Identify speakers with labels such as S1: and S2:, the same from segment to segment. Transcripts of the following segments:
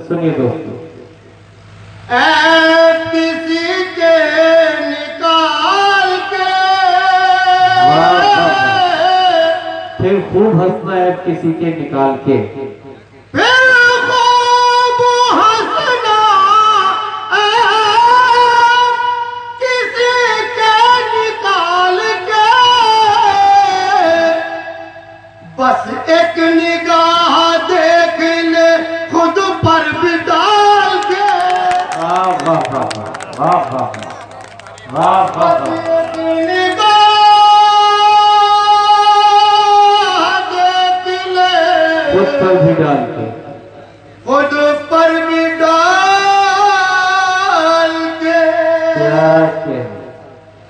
S1: सुनिए दोस्तों।
S2: किसी के निकाल के
S1: फिर खूब हंसना है किसी के निकाल के,
S2: फिर खूब हंसना किसी के निकाल के, बस एक निगाह देख ले खुद पर भी डाल के।
S1: वाह वाह वाह वाह वाह वाह वाह वाह। खुद पर भी डाल के,
S2: खुद पर भी डाल के।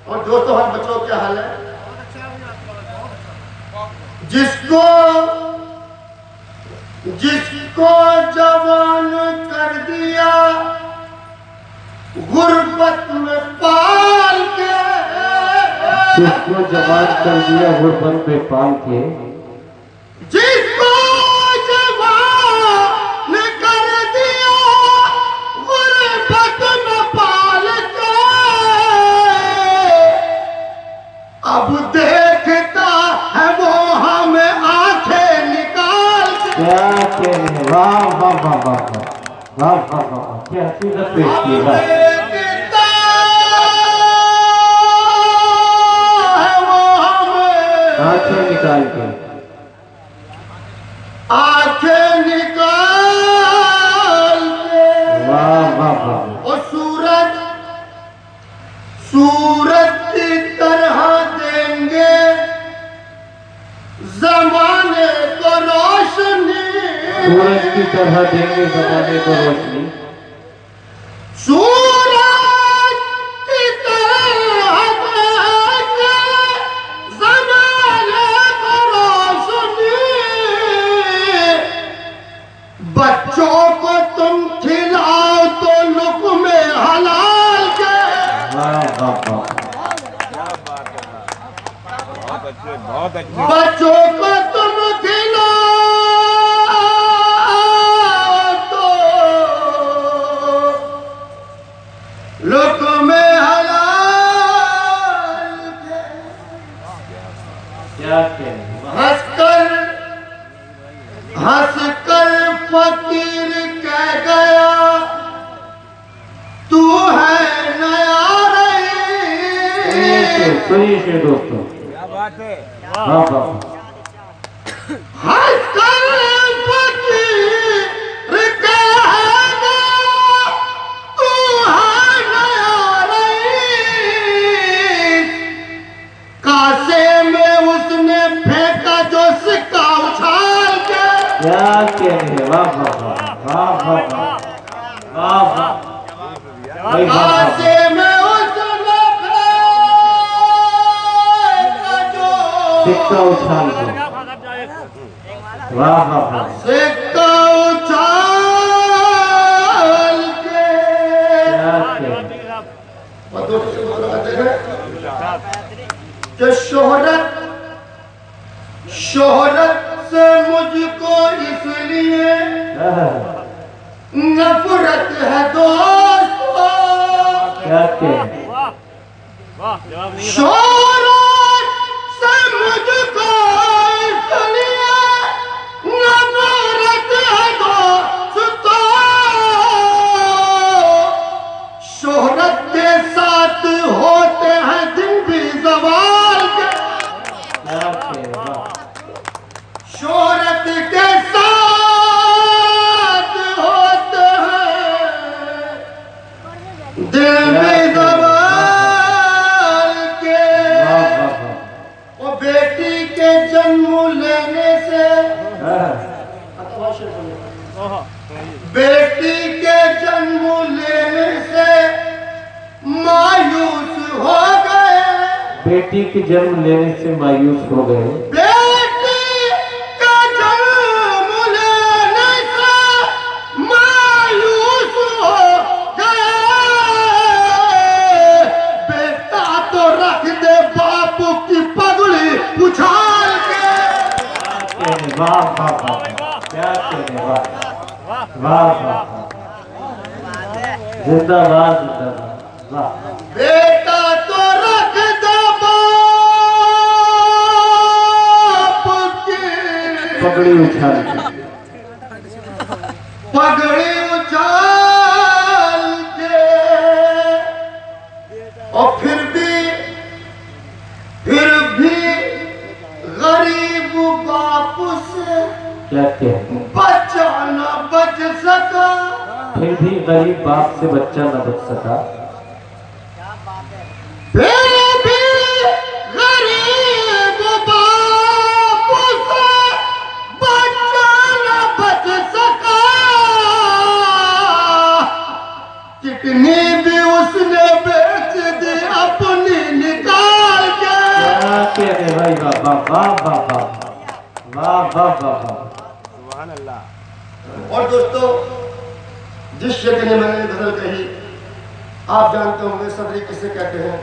S2: और दोस्तों हर बच्चों क्या हाल है? जिसको जवान कर दिया गुर्बत में पाल के,
S1: जिसको जवान कर दिया गुर्बत में पाल के,
S2: जिसको जवान कर दिया गुर्बत में पाल के, अब देखता है वो हमें आंखें निकाल के।
S1: क्या कहने, वाह वाह वाह वाह वाह वाह वाह, क्या हकीकत पेश की है। आंखें निकाल के,
S2: आंखें निकाल के,
S1: वाह वाह वाह।
S2: और सूरज की तरह देंगे जमाने को रोशनी,
S1: सूरज की तरह देंगे जमाने को रोशनी,
S2: सूरज की तरह देंगे जमाने को रोशनी, बच्चों को तुम खिलाओ तो लुक़्मे हलाल के।
S1: वाह वाह वाह।
S3: बहुत अच्छे।
S2: बच्चों को तुम खिलाओ तो लुक़्मे हलाल के।
S1: क्या कहने,
S2: हंसकर फकीर कह गया तू है नया रही।
S1: सुनिए दोस्तों,
S3: क्या बात है।
S1: वाह वाह।
S2: हंसकर फकीर कह गया तू है नया रही। कासे में उसने फेंका जो सिक्का उछाल के।
S1: क्या कहने, वाह वाह वाह वाह वाह वाह वाह।
S2: कासे में उसने फेंका जो
S1: सिक्का उछाल के, वाह वाह वाह।
S2: सिक्का उछाल के।
S1: क्या कहने,
S2: और दोस्तों से बोल रहे हैं कि शोहरत से मुझको इसलिए नफरत है दोस्तों।
S1: क्या कहने,
S2: शोहरत से मुझको इसलिए नफरत है दोस्तों। शोहरत के साथ होते हैं दिन भी ज़वाल के।
S1: क्या कहने, वाह।
S2: शोहरत के साथ होते हैं दिन भी ज़वाल के।
S1: वाह वाह वाह।
S2: वो बेटी के जन्म लेने से बेटी के जन्म लेने से मायूस हो गए।
S1: बेटी के जन्म लेने से मायूस हो गए।
S2: बेटी का जन्म लेने से मायूस हो गए। बेटा तो रख दे बाप की पगड़ी उछाल के।
S1: वाह वाह वाह, क्या कहने, वाह वाह वाह। जिंदाबाद जिंदाबाद। वाह
S2: बेटा तो रख दो बाप की
S1: पगड़ी उछाल के,
S2: पगड़ी उछाल के, और फिर भी गरीब बाप से
S1: क्या कहते,
S2: बच्चा न बच सका।
S1: फिर भी गरीब बाप से बच्चा न बच सका।
S2: फिर भी गरीब बाप से बच्चा न बच सका। किडनी भी उसने बेच दी अपनी निकाल के।
S1: क्या कहते भाई, वाह वाह वाह वाह वाह वाह वाह वाह।
S3: सुभान अल्लाह।
S2: और दोस्तों, जिस शेख ने मैंने गजल कही, आप जानते होंगे सदरी किसे कहते हैं।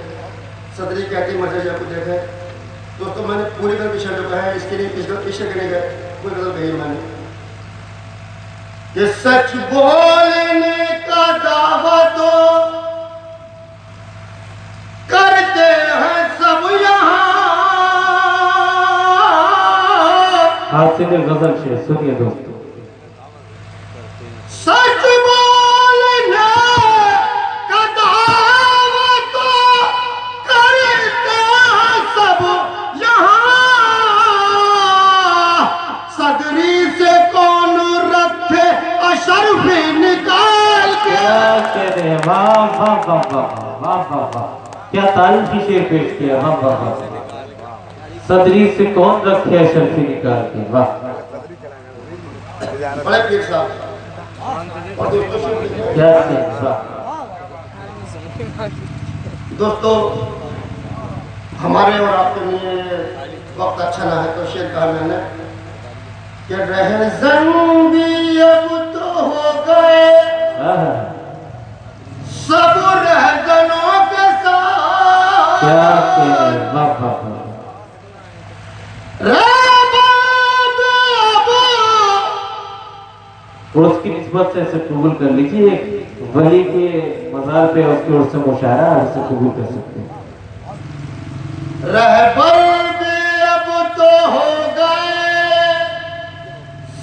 S2: सदरी कहते हैं मर्ज़िया को देखें। दोस्तों, मैंने पूरी गजल शेर जो कहा है, इसके लिए इस शेर के लिए पूरी गजल कही मैंने कि सच बोलने का दावा तो करते हैं सब यहाँ।
S1: हासिल गजल शेर सुनिए दोस्तों।
S2: सच बोलने का दावा तो करते हैं सब यहाँ। सदरी से कौन रखे अशरफ निकाल के।
S1: क्या कहते हैं, वाह वाह वाह वाह वाह वाह वाह। क्या तारीफ की शेर पेश किया, वाह वाह वाह। सदरी से कौन रखे अशरफी निकाल के, वाह।
S2: बड़े पीर साहब और
S1: क्या कहते हैं, वाह।
S2: दोस्तों, हमारे और आपके लिए वक्त अच्छा ना है तो शेर कहा मैंने कि रहज़न भी अब तो हो गए
S1: हाँ,
S2: सब रहज़नों के साथ।
S1: क्या कहते हैं, वाह वाह वाह। और उसकी निस्बत से इसे कबूल कर लीजिए। वली के मज़ार पे उसकी ओर से मुशायरा इसे कबूल कर सकते हैं।
S2: रहबर भी अब तो हो गए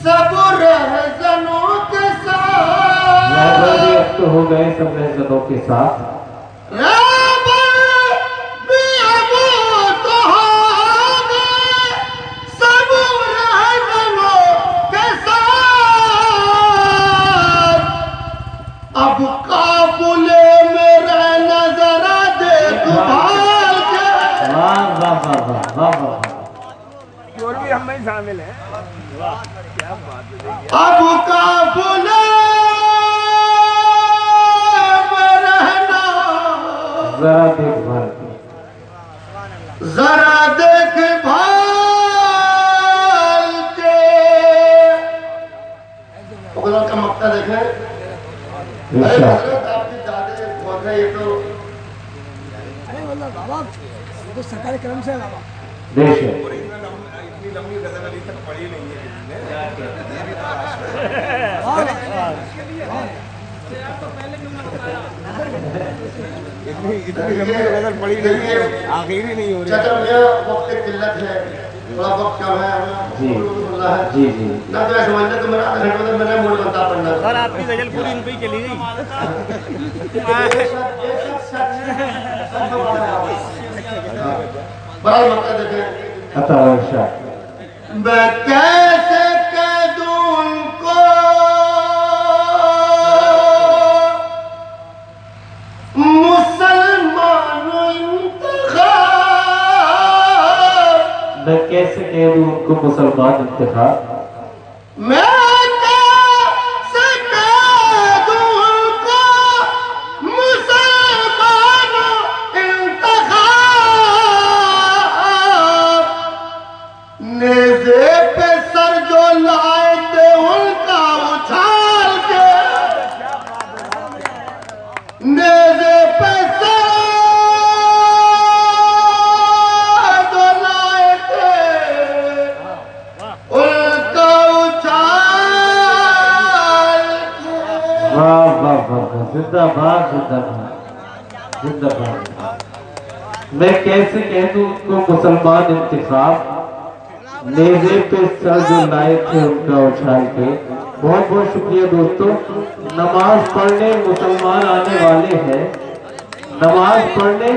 S2: सब रहज़नों के साथ।
S1: रहबर भी अब तो हो गए सब रहज़नों के साथ।
S2: रहबर भी अब तो हो गए सब रहज़नों के साथ। अब काबुले में रहना जरा देखभाल के।
S1: वाह वाह वाह वाह वाह वाह।
S3: और भी हम में शामिल हैं। वाह क्या बात है।
S2: अब काबुले में रहना
S1: जरा देखभाल की।
S2: जरा देखभाल के। गजल का मक्ता देखें। अरे
S1: इरशाद।
S2: हजरत आपकी दादे बहुत है ये तो।
S4: अरे बोला बाबा ये तो सरकारी क्रम से है बाबा।
S1: बेशक
S3: इतनी लंबी गजल अभी तक पढ़ी नहीं है किसी ने। इतनी लंबी गजल पढ़ी नहीं है, आखिरी नहीं हो रही।
S2: चाचा भैया वक्त की किल्लत है, थोड़ा वक्त कम है,
S1: जी।
S2: हमें सुनना है
S1: जी जी।
S2: ना। तो ऐसे मान तो मेरा आधा घंटे में मेरा मूड बनता पड़ना।
S5: और आपकी गजल पूरी रुपये चली गई।
S2: बड़ा मक्का देखें।
S1: अता इरशाद।
S2: मैं कैसे कह दूं उनको मुसलमान इंतखाब।
S1: मैं कैसे कह दूं उनको मुसलमान इंतखाब।
S2: मैं कैसे कह दूं उनको मुसलमान इंतखाब। नेज़े पे सर जो लाए थे उनका उछाल के। नेज़े पे सर जो लाए थे उनका उछाल
S1: जिंदाबाद जिंदाबाद जिंदाबाद। मैं कैसे कह दूं उनको मुसलमान इंतखाब, नेज़े पे सर जो लाए थे उनका उछाल के। बहुत बहुत शुक्रिया दोस्तों। नमाज पढ़ने मुसलमान आने वाले हैं, नमाज पढ़ने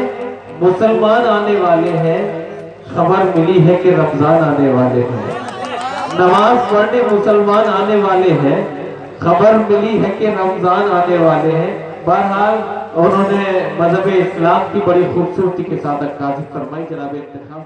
S1: मुसलमान आने वाले हैं। खबर मिली है कि रमजान आने वाले हैं। नमाज पढ़ने मुसलमान आने वाले हैं, खबर मिली है कि रमजान आने वाले हैं। बहरहाल उन्होंने मजहब इस्लाम की बड़ी खूबसूरती के साथ अक्कासी फरमाई। जनाब इंतखाब